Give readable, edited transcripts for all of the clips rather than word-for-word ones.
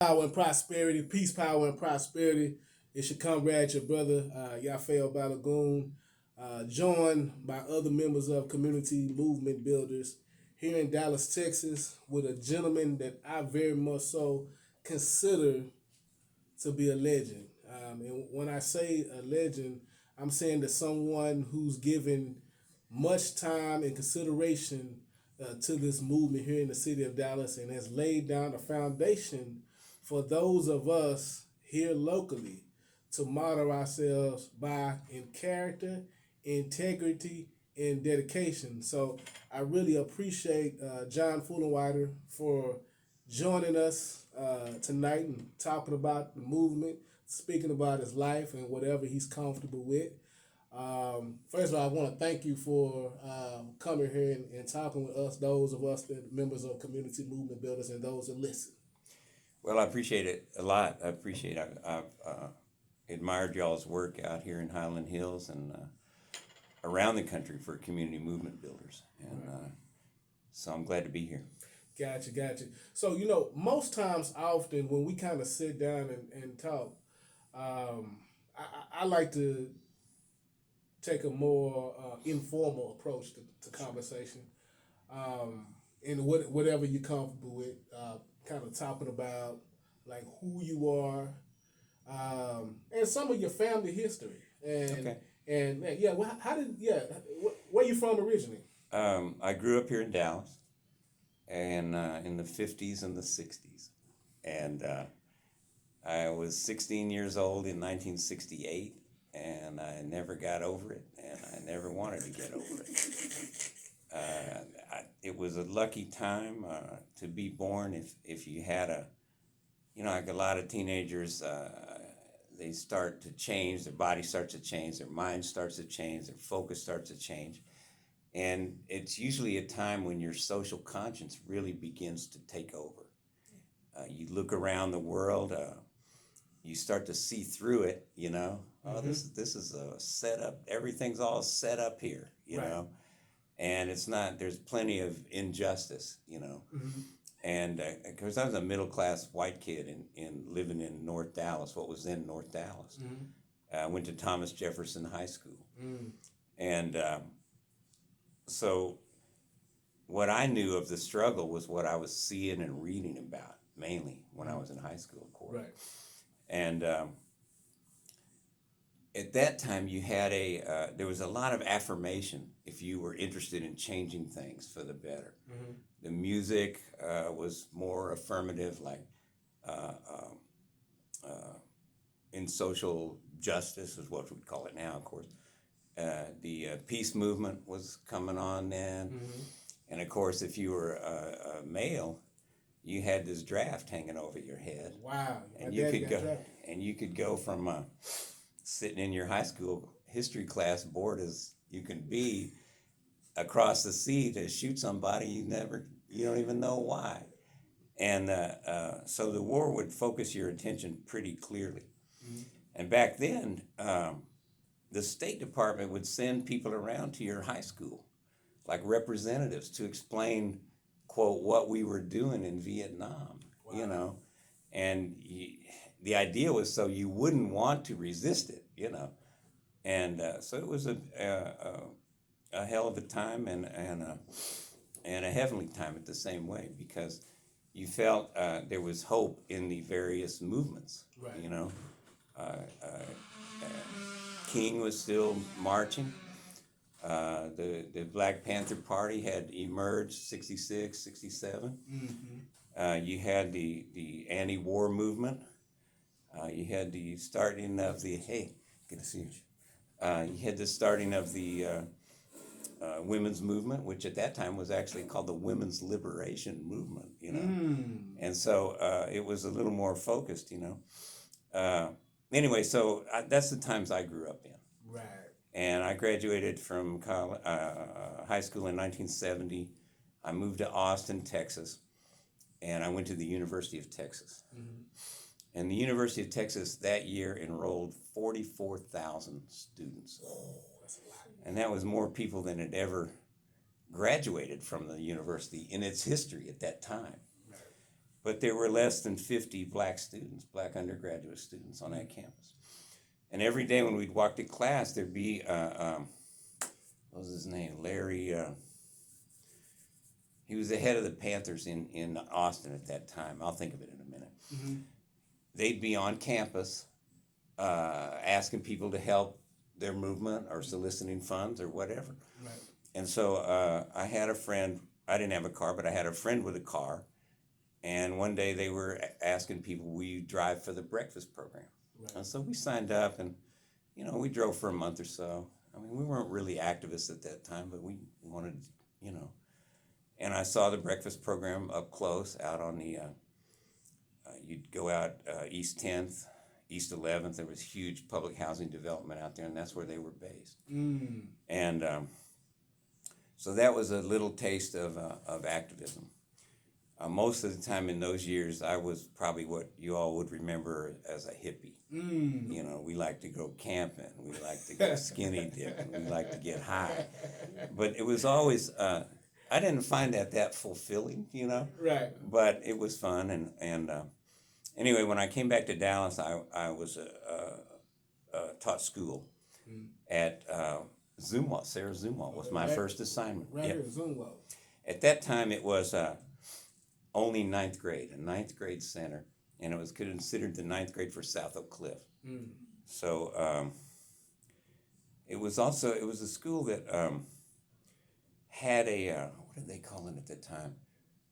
Power and prosperity, peace, power, and prosperity. It's your comrade, your brother, Yafael Balagoon, joined by other members of community movement builders here in Dallas, Texas, with a gentleman that I very much so consider to be a legend. And when I say a legend, I'm saying that someone who's given much time and consideration to this movement here in the city of Dallas and has laid down a foundation for those of us here locally to model ourselves by in character, integrity, and dedication. So I really appreciate John Fullinwider for joining us tonight and talking about the movement, speaking about his life and whatever he's comfortable with. First of all, I want to thank you for coming here and talking with us, those of us that are members of community movement builders and those that listen. Well, I appreciate it a lot. I appreciate it. I've admired y'all's work out here in Highland Hills and around the country for community movement builders. And so I'm glad to be here. Gotcha. So, most times, often, when we kind of sit down and talk, I like to take a more informal approach to conversation. And whatever you're comfortable with, kind of talking about like who you are, and some of your family history, Okay. and yeah, where you from originally? I grew up here in Dallas and in the 50s and the 60s. And I was 16 years old in 1968, and I never got over it, and I never wanted to get over it. It was a lucky time to be born if you had like a lot of teenagers, they start to change, their body starts to change, their mind starts to change, their focus starts to change. And it's usually a time when your social conscience really begins to take over. You look around the world, you start to see through it, oh, this is a setup, everything's all set up here, Right. And it's not, there's plenty of injustice, And because I was a middle class white kid in living in North Dallas, what was then North Dallas. I went to Thomas Jefferson High School. And so what I knew of the struggle was what I was seeing and reading about, mainly when I was in high school, of course. Right. And at that time, you had there was a lot of affirmation if you were interested in changing things for the better. The music was more affirmative, like in social justice is what we'd call it now, of course. The peace movement was coming on then. And of course, if you were a male, you had this draft hanging over your head. Wow. And you could go from sitting in your high school history class bored as you can be across the sea to shoot somebody you don't even know why. And so the war would focus your attention pretty clearly. And back then, the State Department would send people around to your high school, like representatives, to explain, quote, what we were doing in Vietnam, Wow. And the idea was so you wouldn't want to resist it, And so it was a hell of a time and a heavenly time at the same way, because you felt there was hope in the various movements, Right. King was still marching. The Black Panther Party had emerged 66, 67. You had the anti-war movement. You had the starting of the you had the starting of the women's movement, which at that time was actually called the Women's Liberation Movement. And so it was a little more focused. Anyway, so that's the times I grew up in. Right. And I graduated from high school in 1970. I moved to Austin, Texas, and I went to the University of Texas. And the University of Texas that year enrolled 44,000 students. That's a lot. And that was more people than had ever graduated from the university in its history at that time. Right. but there were less than 50 black students, black undergraduate students on that campus. And every day when we'd walk to class, there'd be, what was his name? Larry, he was the head of the Panthers in Austin at that time. I'll think of it in a minute. Mm-hmm. They'd be on campus asking people to help their movement or soliciting funds or whatever. Right. And so I had a friend, I didn't have a car, but I had a friend with a car. And one day they were asking people, will you drive for the breakfast program? Right. And so we signed up and, you know, we drove for a month or so. I mean, we weren't really activists at that time, but we wanted, you know. And I saw the breakfast program up close out on the, you'd go out East 10th, East 11th. There was huge public housing development out there, and that's where they were based. Mm. And so that was a little taste of activism. Most of the time in those years, I was probably what you all would remember as a hippie. Mm. You know, we like to go camping, we like to go skinny dipping, we like to get high. But it was always, I didn't find that fulfilling, you know? Right. But it was fun. And anyway, when I came back to Dallas, I was taught school at Zumwalt. Sarah Zumwalt was my first assignment. Right here, Zumwalt. At that time, it was only ninth grade, a ninth grade center, and it was considered the ninth grade for South Oak Cliff. Mm. So it was a school that had a, what did they call it at the time?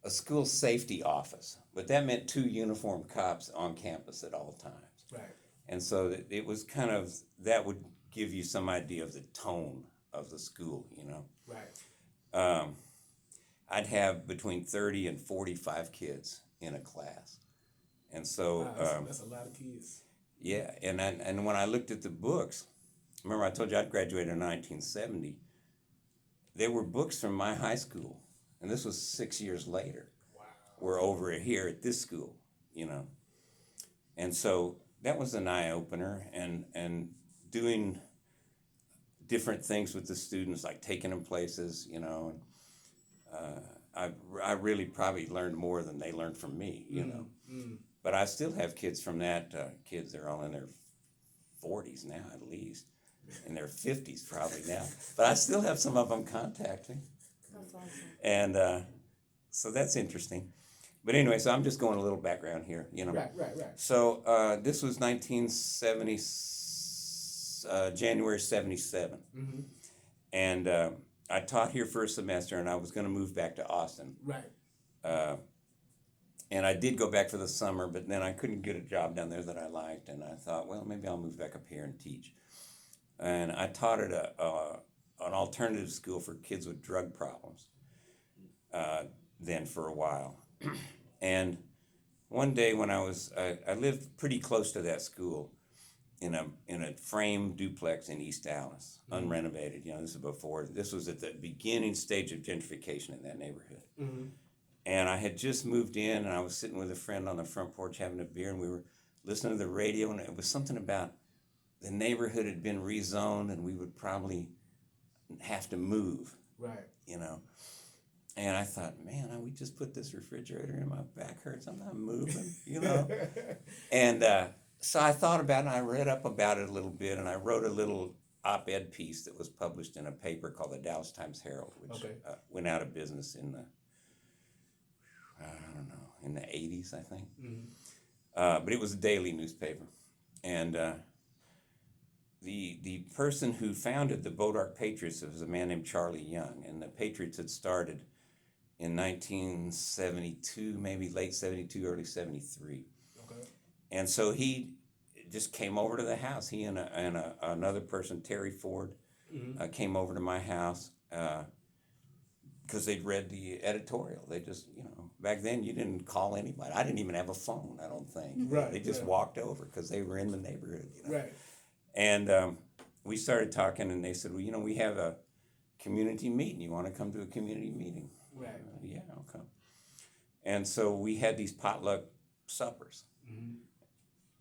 A school safety office, but that meant 2 uniformed cops on campus at all times. Right. And so it was kind of, that would give you some idea of the tone of the school, you know? Right. I'd have between 30 and 45 kids in a class. And so... Wow, that's a lot of kids. Yeah, and when I looked at the books, remember I told you I'd graduated in 1970, there were books from my high school, and this was 6 years later. Wow. Were over here at this school, you know. And so that was an eye-opener, and doing different things with the students, like taking them places, you know, and I really probably learned more than they learned from me, you know. Mm. But I still have kids from that. Kids, they're all in their 40s now, at least. In their 50s probably now. But I still have some of them contacting. That's awesome. And so that's interesting. But anyway, so I'm just going a little background here, you know. Right. So this was 1970, January 77. Mm-hmm. And I taught here for a semester, and I was going to move back to Austin. Right. And I did go back for the summer, but then I couldn't get a job down there that I liked, and I thought, well, maybe I'll move back up here and teach. And I taught at an alternative school for kids with drug problems then for a while. And one day when I lived pretty close to that school, in a frame duplex in East Dallas, unrenovated. You know, this was at the beginning stage of gentrification in that neighborhood. Mm-hmm. And I had just moved in, and I was sitting with a friend on the front porch having a beer, and we were listening to the radio, and it was something about the neighborhood had been rezoned, and we would probably have to move. Right. You know. And I thought, man, we just put this refrigerator in, my back hurts, I'm not moving, you know. And so I thought about it, and I read up about it a little bit, and I wrote a little op-ed piece that was published in a paper called the Dallas Times-Herald, which went out of business in the, in the 80s, I think. Mm-hmm. But it was a daily newspaper. And the person who founded the Bodark Patriots was a man named Charlie Young, and the Patriots had started in 1972, maybe late 72, early 73. Okay. And so he just came over to the house. He and another person, Terry Ford, came over to my house because they'd read the editorial. They just, you know, back then you didn't call anybody. I didn't even have a phone, I don't think. Right. They just walked over because they were in the neighborhood, you know. Right. And we started talking, and they said, well, you know, we have a community meeting. You want to come to a community meeting? Right. Yeah, I'll come. And so we had these potluck suppers. Mm-hmm.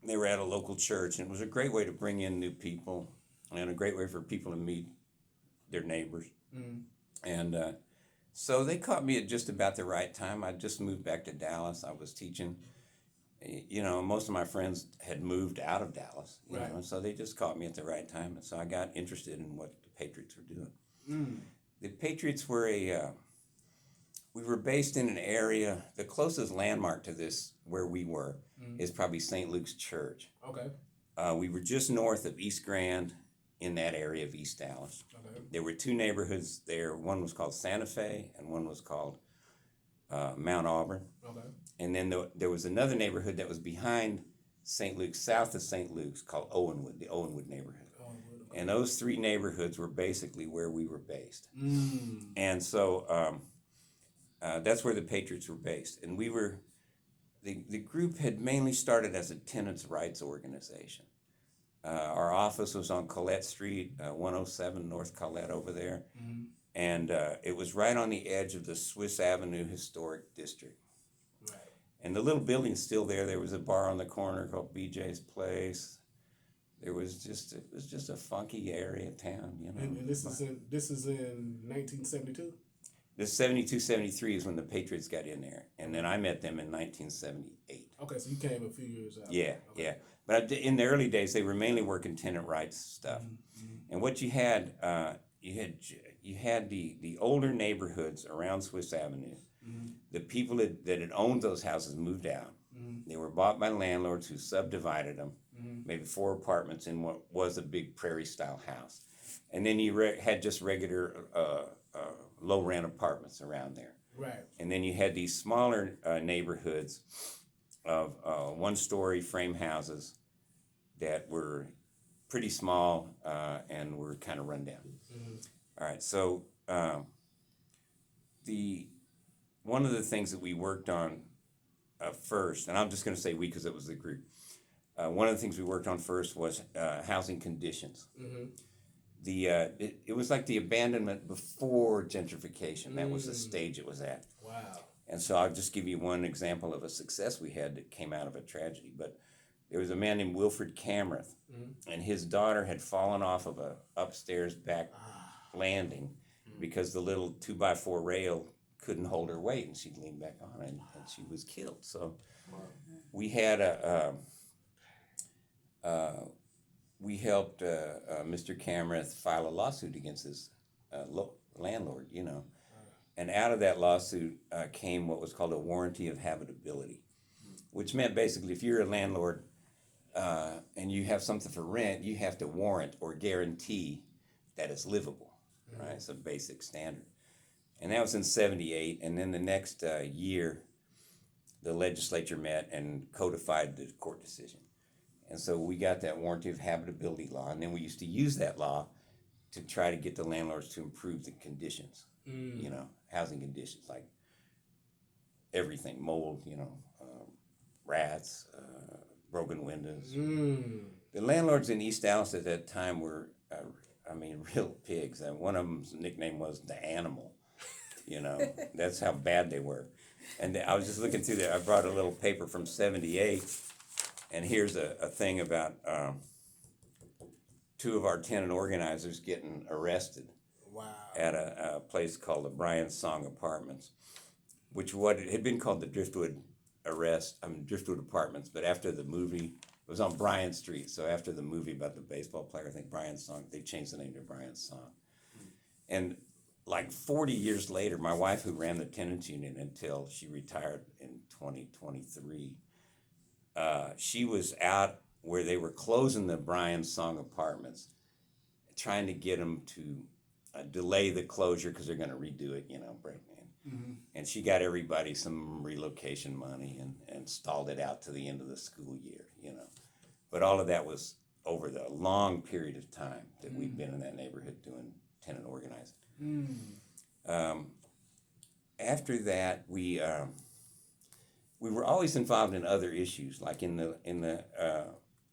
They were at a local church, and it was a great way to bring in new people and a great way for people to meet their neighbors. Mm-hmm. And So they caught me at just about the right time. I just moved back to Dallas. I was teaching. You know, most of my friends had moved out of Dallas, you Right. know, so they just caught me at the right time. And so I got interested in what the Patriots were doing. Mm. The Patriots were we were based in an area, the closest landmark to this, where we were, is probably St. Luke's Church. Okay. We were just north of East Grand in that area of East Dallas. Okay. There were two neighborhoods there. One was called Santa Fe and one was called Mount Auburn. Okay. And then there was another neighborhood that was behind St. Luke's, south of St. Luke's, called Owenwood, the Owenwood neighborhood. Okay. And those three neighborhoods were basically where we were based. Mm. And so that's where the Patriots were based. And we were, the group had mainly started as a tenants' rights organization. Our office was on Collette Street, 107 North Collette over there. Mm-hmm. And it was right on the edge of the Swiss Avenue Historic District. Right. And the little building's still there. There was a bar on the corner called BJ's Place. It was just a funky area of town, you know. And this is in 1972. This 72, 73 is when the Patriots got in there, and then I met them in 1978. Okay, so you came a few years out. Yeah, Okay. yeah. But in the early days, they were mainly working tenant rights stuff. Mm-hmm. And what you had the older neighborhoods around Swiss Avenue. Mm-hmm. The people that had owned those houses moved out. Mm-hmm. They were bought by landlords who subdivided them, Mm-hmm. maybe 4 apartments in what was a big prairie-style house. And then you had just regular low-rent apartments around there. Right. And then you had these smaller neighborhoods of one-story frame houses that were pretty small and were kind of run down. Mm-hmm. All right, so one of the things that we worked on first, and I'm just going to say we because it was the group, one of the things we worked on first was housing conditions. Mm-hmm. It was like the abandonment before gentrification. That was the stage it was at. Wow. And so I'll just give you one example of a success we had that came out of a tragedy. But there was a man named Wilfred Camerath, and his daughter had fallen off of a upstairs back landing because the little 2x4 rail couldn't hold her weight, and she leaned back on it, and she was killed. So we had we helped Mr. Camerath file a lawsuit against his landlord, you know. And out of that lawsuit came what was called a warranty of habitability, which meant basically if you're a landlord and you have something for rent, you have to warrant or guarantee that it's livable, right? It's a basic standard. And that was in 78. And then the next year, the legislature met and codified the court decision. And so we got that warranty of habitability law. And then we used to use that law to try to get the landlords to improve the conditions, you know, housing conditions, like everything, mold, you know, rats, broken windows. The landlords in East Dallas at that time were, real pigs. One of them's nickname was the Animal. You know, that's how bad they were. And I was just looking through there. I brought a little paper from 78, and here's a thing about 2 of our tenant organizers getting arrested. Wow. At a place called the Brian Song Apartments, which it had been called the Driftwood Apartments, but after the movie, it was on Bryan Street, so after the movie about the baseball player, I think Brian Song, they changed the name to Brian Song. And like 40 years later, my wife, who ran the tenants union until she retired in 2023, she was out where they were closing the Brian Song Apartments, trying to get them to delay the closure because they're going to redo it, you know, break in. Mm-hmm. And she got everybody some relocation money and stalled it out to the end of the school year, you know. But all of that was over the long period of time that we've been in that neighborhood doing tenant organizing. After that, we were always involved in other issues, like in the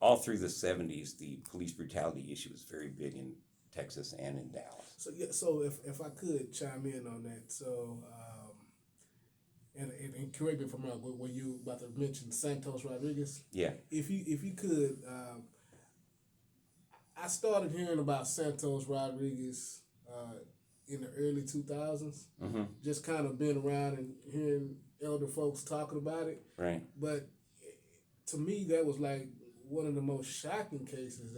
all through the 70s, the police brutality issue was very big in Texas and in Dallas. So yeah, so if I could chime in on that, so and correct me if I'm wrong, were you about to mention Santos Rodriguez? Yeah. If you could, I started hearing about Santos Rodriguez in the early 2000s. Mm-hmm. Just kind of being around and hearing elder folks talking about it. Right. But to me, that was like one of the most shocking cases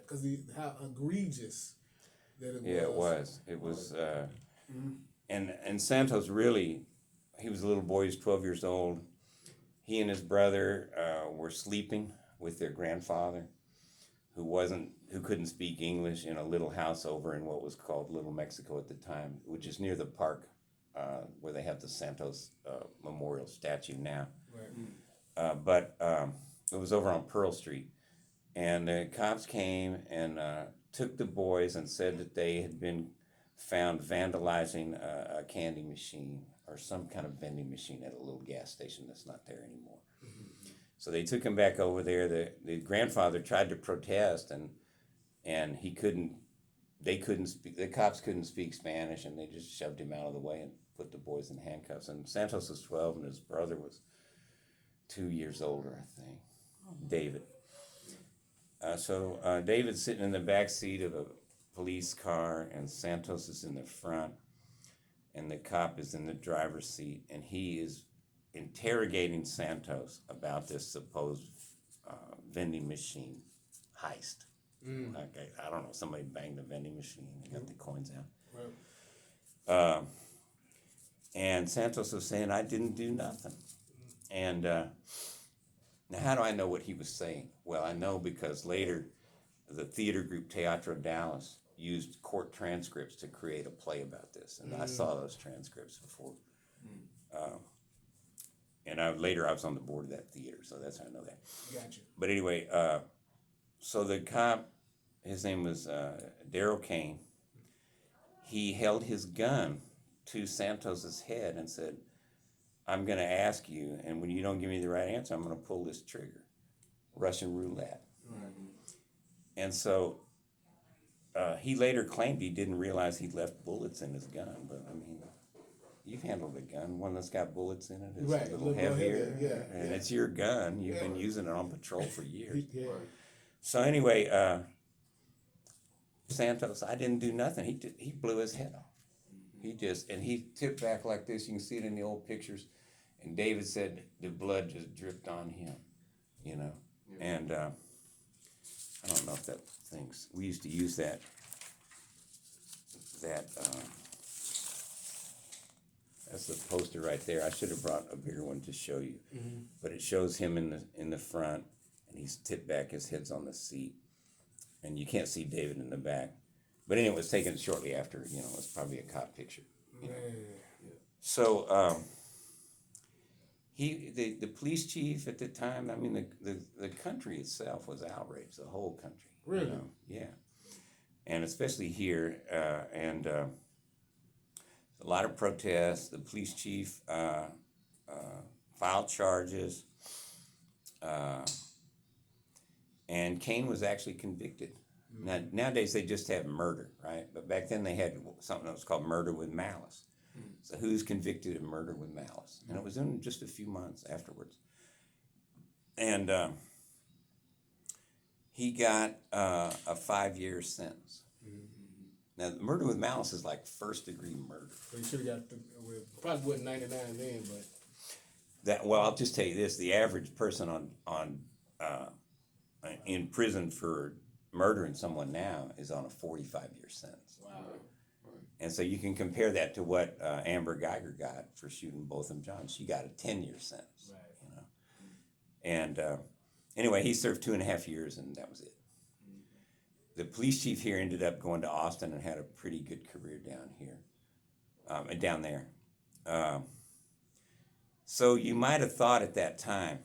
because how egregious that it was. Yeah, it was. It was. And Santos really, he was a little boy. He was 12 years old. He and his brother were sleeping with their grandfather, who couldn't speak English, in a little house over in what was called Little Mexico at the time, which is near the park where they have the Santos Memorial statue now. Right. But it was over on Pearl Street, and the cops came and took the boys and said that they had been found vandalizing a candy machine or some kind of vending machine at a little gas station that's not there anymore. So they took him back over there. The grandfather tried to protest, and he couldn't. They couldn't speak. The cops couldn't speak Spanish, and they just shoved him out of the way and put the boys in handcuffs. And Santos was 12, and his brother was 2 years older, I think. David. So David's sitting in the back seat of a police car, and Santos is in the front, and the cop is in the driver's seat, and he is interrogating Santos about this supposed vending machine heist. Okay, I don't know, somebody banged the vending machine and got the coins out. Right. And Santos was saying, I didn't do nothing. And now how do I know what he was saying? Well, I know because later the theater group Teatro Dallas used court transcripts to create a play about this, and I saw those transcripts before. And later I was on the board of that theater, so that's how I know that. Gotcha. But anyway, so the cop, his name was Daryl Kane. He held his gun to Santos's head and said, I'm going to ask you, and when you don't give me the right answer, I'm going to pull this trigger. Russian roulette. Right. And so he later claimed he didn't realize he left bullets in his gun, but I mean, you've handled a gun, one that's got bullets in it. It's Right, a little heavier, yeah, and it's your gun. You've been using it on patrol for years. Yeah. So anyway, Santos, I didn't do nothing. He blew his head off. He tipped back like this. You can see it in the old pictures. And David said the blood just dripped on him, you know. Yeah. And I don't know if that thing's. We used to use that. That's the poster right there. I should have brought a bigger one to show you, but it shows him in the front, and he's tipped back. His head's on the seat, and you can't see David in the back. But anyway, it was taken shortly after. You know, it's probably a cop picture. You know? Yeah. So the police chief at the time. I mean, the country itself was outraged. The whole country. Really? You know? Yeah. And especially here, and a lot of protests. The police chief filed charges, and Kane was actually convicted. Now, nowadays they just have murder, right? But back then they had something that was called murder with malice. So who's convicted of murder with malice? And it was in just a few months afterwards. And he got a 5-year sentence. Now, murder with malice is like first-degree murder. So you should have got probably wasn't 99 then, but. Well, I'll just tell you this: the average person in prison for murdering someone now is on a 45-year sentence. Wow. And so you can compare that to what Amber Geiger got for shooting Botham Jean. She got a 10-year sentence. Right. You know. And anyway, he served 2.5 years, and that was it. The police chief here ended up going to Austin and had a pretty good career down here, and down there. So you might have thought at that time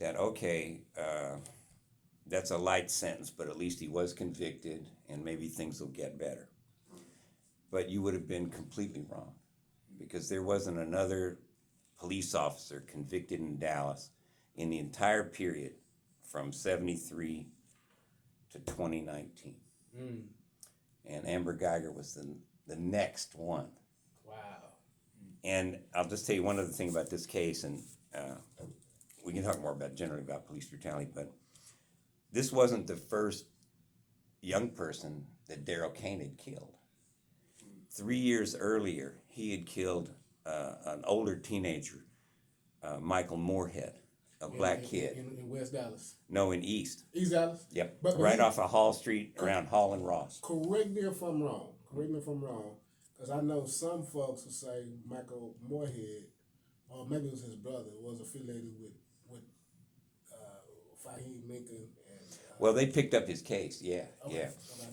that, okay, that's a light sentence, but at least he was convicted, and maybe things will get better. But you would have been completely wrong, because there wasn't another police officer convicted in Dallas in the entire period from 73 to 2019. And Amber Geiger was the next one. Wow. And I'll just tell you one other thing about this case, and we can talk more generally about police brutality, but this wasn't the first young person that Daryl Kane had killed. 3 years earlier, he had killed an older teenager, Michael Moorhead, a black kid. In West Dallas. No, in East. East Dallas? Yep. But right off of Hall Street, around Hall and Ross. Correct me if I'm wrong. Because I know some folks who say Michael Moorhead, or maybe it was his brother, was affiliated with Fahim Lincoln. Well, they picked up his case, yeah. Okay.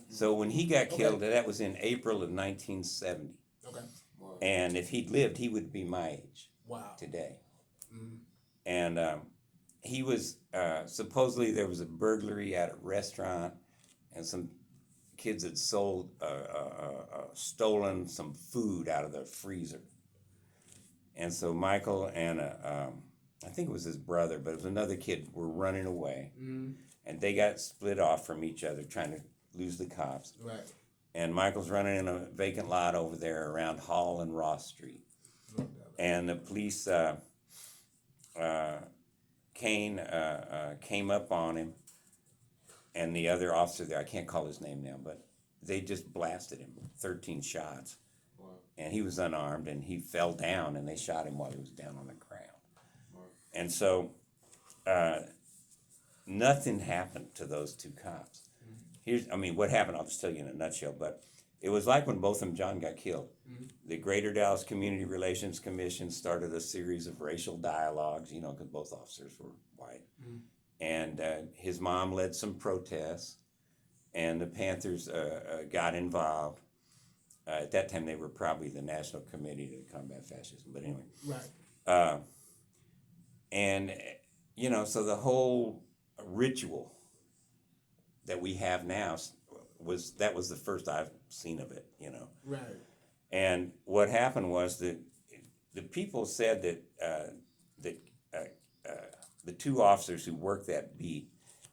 So when he got killed, that was in April of 1970. Okay. And if he'd lived, he would be my age today. Mm-hmm. And he was, supposedly there was a burglary at a restaurant, and some kids had stolen some food out of the freezer. And so Michael and I think it was his brother, but it was another kid, were running away. Mm-hmm. And they got split off from each other, trying to lose the cops. Right. And Michael's running in a vacant lot over there around Hall and Ross Street. And the police, Kane, came up on him, and the other officer there, I can't call his name now, but they just blasted him, 13 shots. Wow. And he was unarmed, and he fell down, and they shot him while he was down on the ground. Wow. And so, nothing happened to those two cops. What happened, I'll just tell you in a nutshell, but it was like when Botham John got killed. Mm-hmm. The Greater Dallas Community Relations Commission started a series of racial dialogues, because both officers were white. Mm-hmm. And his mom led some protests, and the Panthers got involved. At that time, they were probably the National Committee to Combat Fascism, but anyway. Right. So the whole ritual that we have now was the first I've seen of it, Right. And what happened was that the people said that the two officers who worked that beat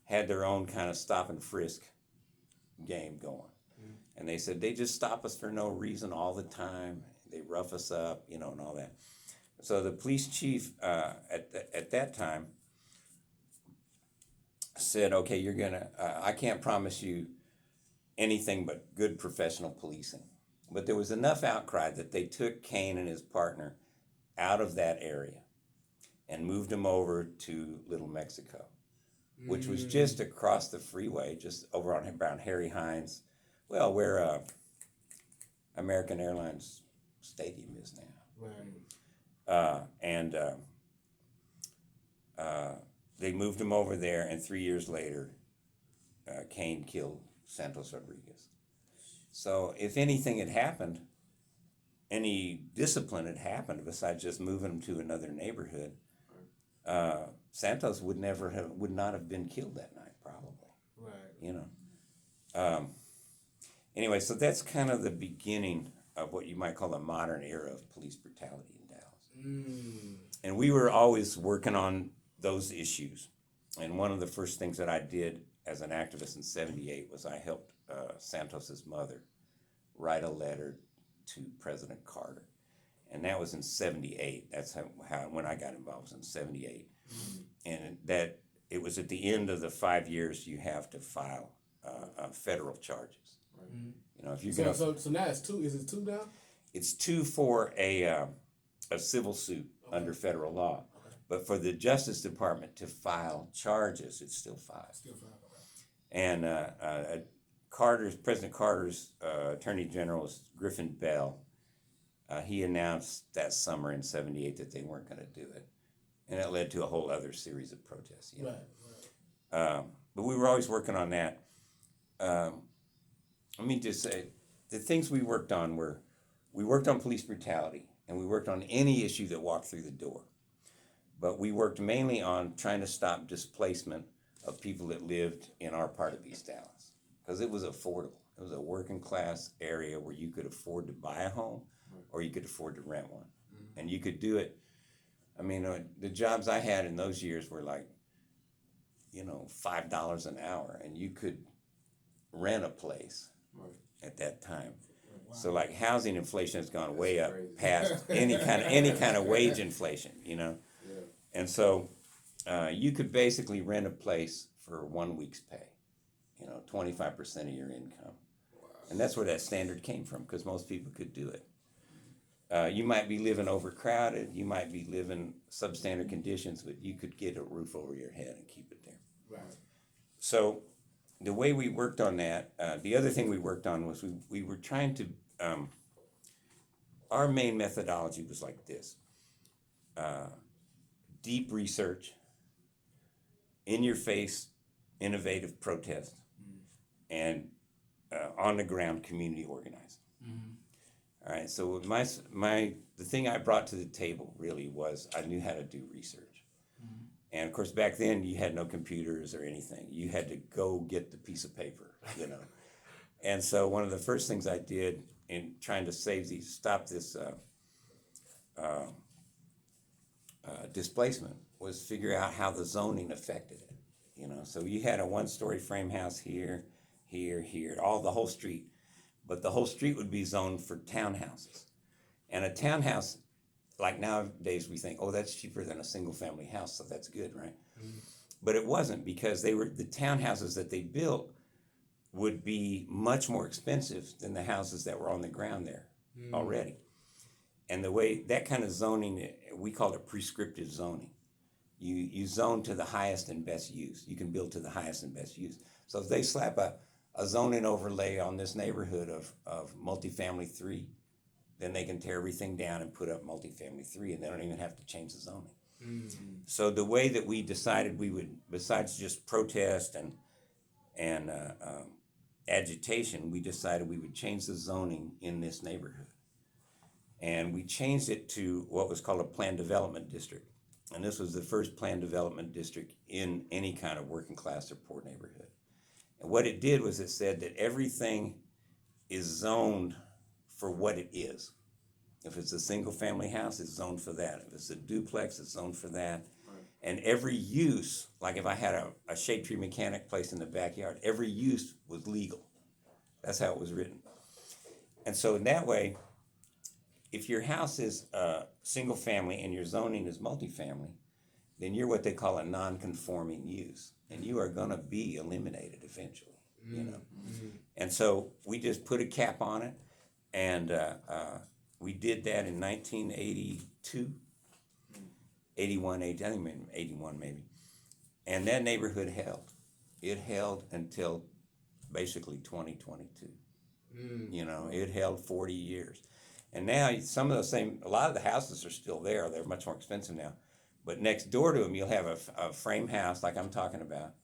had their own kind of stop and frisk game going. Mm-hmm. And they said they just stop us for no reason all the time. They rough us up, and all that. So the police chief at that time said, okay, you're gonna, I can't promise you anything but good professional policing. But there was enough outcry that they took Kane and his partner out of that area and moved them over to Little Mexico, which was just across the freeway, just over on around Harry Hines, where American Airlines Stadium is now. Right. They moved him over there, and 3 years later, Kane killed Santos Rodriguez. So if anything had happened, any discipline had happened besides just moving him to another neighborhood, Santos would not have been killed that night, probably. Right. Anyway, so that's kind of the beginning of what you might call the modern era of police brutality in Dallas. And we were always working on those issues. And one of the first things that I did as an activist in '78 was I helped Santos's mother write a letter to President Carter. And that was in '78. That's when I got involved, was in '78. And that it was at the end of the 5 years you have to file federal charges. If you're So now it's two. Is it two now? It's two for a civil suit under federal law. But for the Justice Department to file charges, it's still 5. Still 5. Okay. And President Carter's Attorney General is Griffin Bell. He announced that summer in '78 that they weren't going to do it, and it led to a whole other series of protests. Right. But we were always working on that. Let me just say, the things we worked on were, we worked on police brutality, and we worked on any issue that walked through the door. But we worked mainly on trying to stop displacement of people that lived in our part of East Dallas, because it was affordable. It was a working class area where you could afford to buy a home or you could afford to rent one. And you could do it. The jobs I had in those years were like, $5 an hour, and you could rent a place at that time. Wow. So like housing inflation has gone way up past any kind of wage inflation, Yeah. And so you could basically rent a place for 1 week's pay, 25% of your income. Wow. And that's where that standard came from, because most people could do it. You might be living overcrowded, you might be living substandard conditions, but you could get a roof over your head and keep it there. Right. So the way we worked on that, the other thing we worked on was we were trying to, our main methodology was like this. Deep research, in-your-face, innovative protest, and on-the-ground community organizing. All right, so the thing I brought to the table really was I knew how to do research. And of course, back then you had no computers or anything. You had to go get the piece of paper, you know. And so one of the first things I did in trying to stop this displacement was figure out how the zoning affected it, you know. So you had a one-story frame house here, the whole street. But the whole street would be zoned for townhouses. And a townhouse, like nowadays we think, oh, that's cheaper than a single family house, so that's good, right? But it wasn't, because the townhouses that they built would be much more expensive than the houses that were on the ground there already. And the way, that kind of zoning, we call it prescriptive zoning. You zone to the highest and best use. You can build to the highest and best use. So if they slap a zoning overlay on this neighborhood of multifamily 3, then they can tear everything down and put up multifamily 3, and they don't even have to change the zoning. So the way that we decided we would, besides just protest and agitation, we decided we would change the zoning in this neighborhood. And we changed it to what was called a planned development district. And this was the first planned development district in any kind of working class or poor neighborhood. And what it did was it said that everything is zoned for what it is. If it's a single family house, it's zoned for that. If it's a duplex, it's zoned for that. Right. And every use, like if I had a shade tree mechanic place in the backyard, every use was legal. That's how it was written. And so in that way, if your house is single family and your zoning is multifamily, then you're what they call a non-conforming use, and you are gonna be eliminated eventually, you know. And so we just put a cap on it, and we did that in 1982, 81, I think 81 maybe. And that neighborhood held. It held until basically 2022. You know, it held 40 years. And now some of a lot of the houses are still there. They're much more expensive now. But next door to them, you'll have a frame house like I'm talking about.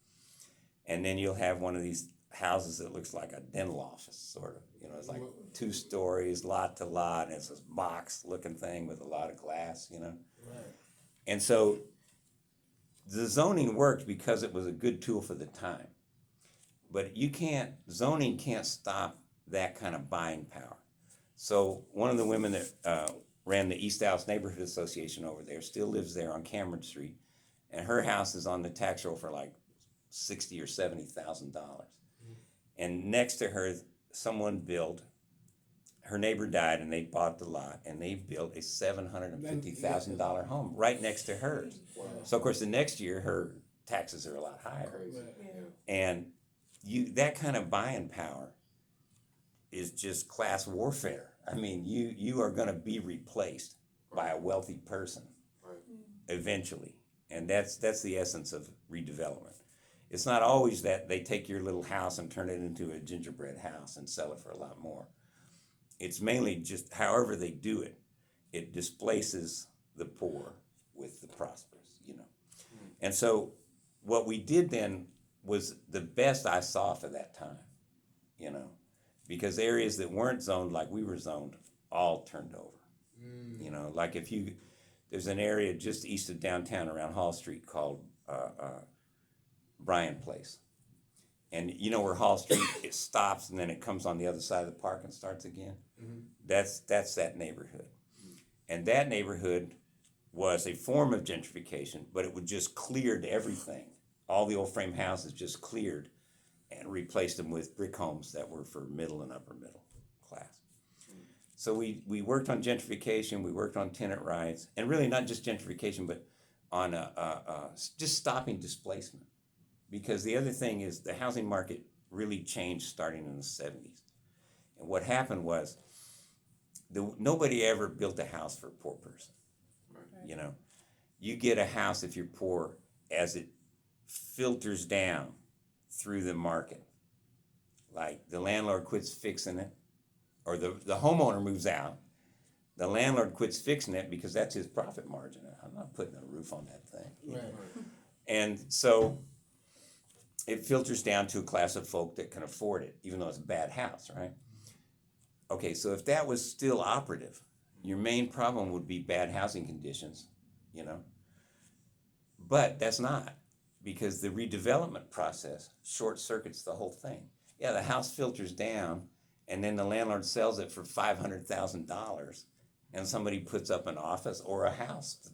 And then you'll have one of these houses that looks like a dental office, sort of. You know, it's like 2 stories, lot to lot, and it's this box-looking thing with a lot of glass, you know. Right. And so the zoning worked because it was a good tool for the time. But zoning can't stop that kind of buying power. So one of the women that ran the East Dallas Neighborhood Association over there still lives there on Cameron Street, and her house is on the tax roll for like $60,000 or $70,000. And next to her, someone built. Her neighbor died, and they bought the lot, and they built a $750,000 home right next to hers. Wow. So of course, the next year her taxes are a lot higher. And that kind of buying power is just class warfare. I mean, you are going to be replaced by a wealthy person eventually, and that's the essence of redevelopment. It's not always that they take your little house and turn it into a gingerbread house and sell it for a lot more. It's mainly just however they do it, it displaces the poor with the prosperous, you know. And so what we did then was the best I saw for that time, you know, because areas that weren't zoned like we were zoned all turned over. You know, like there's an area just east of downtown around Hall Street called Bryan Place. And you know where Hall Street, it stops and then it comes on the other side of the park and starts again? That's that neighborhood. And that neighborhood was a form of gentrification, but it would just cleared everything. All the old frame houses just cleared and replaced them with brick homes that were for middle and upper middle class. So we worked on gentrification, we worked on tenant rights, and really not just gentrification, but on just stopping displacement. Because the other thing is the housing market really changed starting in the 70s. what happened was nobody ever built a house for a poor person. Right. You know, you get a house if you're poor as it filters down through the market. Like the landlord quits fixing it, or the homeowner moves out. The landlord quits fixing it because that's his profit margin. I'm not putting a roof on that thing. Right. And so it filters down to a class of folk that can afford it, even though it's a bad house, right? Okay, so if that was still operative, your main problem would be bad housing conditions, you know? But that's not, because the redevelopment process short circuits the whole thing. Yeah, the house filters down, and then the landlord sells it for $500,000, and somebody puts up an office or a house that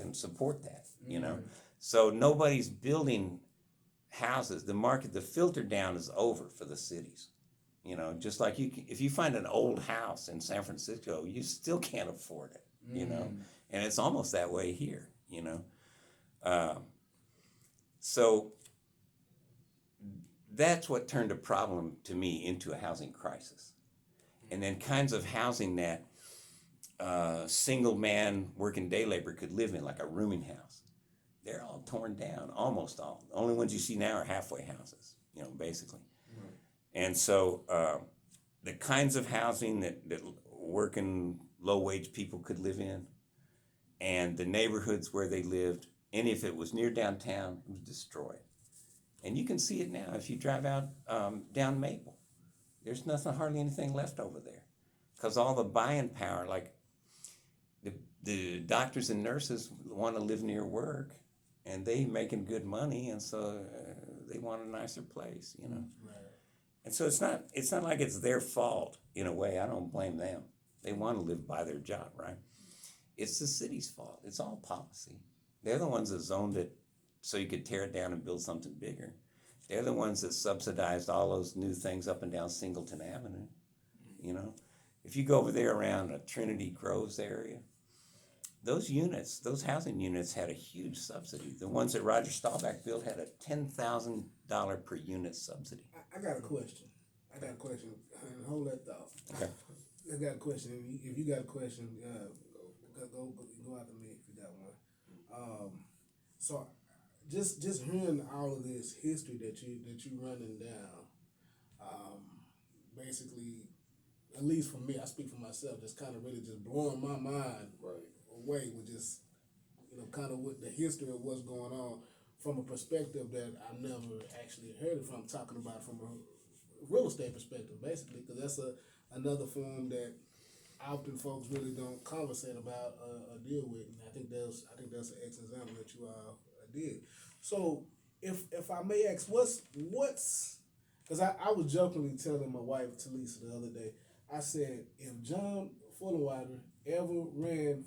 can support that, you know? So nobody's building houses. The market, the filter down is over for the cities. You know, just like if you find an old house in San Francisco, you still can't afford it, you know? And it's almost that way here, you know? So that's what turned a problem to me into a housing crisis. And then kinds of housing that single man working day labor could live in, like a rooming house. They're all torn down, almost all. The only ones you see now are halfway houses, you know, basically. Right. And so the kinds of housing that working low-wage people could live in, and the neighborhoods where they lived, and if it was near downtown, it was destroyed. And you can see it now if you drive out down Maple. There's hardly anything left over there, because all the buying power, like the doctors and nurses want to live near work, and they making good money, and so they want a nicer place, you know. Right. And so it's not like it's their fault in a way. I don't blame them. They want to live by their job, right? It's the city's fault. It's all policy. They're the ones that zoned it so you could tear it down and build something bigger. They're the ones that subsidized all those new things up and down Singleton Avenue, you know. If you go over there around Trinity Groves area, those housing units had a huge subsidy. The ones that Roger Staubach built had a $10,000 per unit subsidy. I got a question. Hold that thought. Okay. I got a question. If you got a question, go after me if you got one. So just hearing all of this history that you running down, basically, at least for me, I speak for myself, just kind of really just blowing my mind away with just, you know, kind of with the history of what's going on from a perspective that I never actually heard it from, talking about from a real estate perspective, basically, because that's another form that often folks really don't conversate about or deal with, and I think that's an excellent example that you all did. So if I may ask, what's because I was jokingly telling my wife Talisa the other day, I said, if John Fullinwider ever ran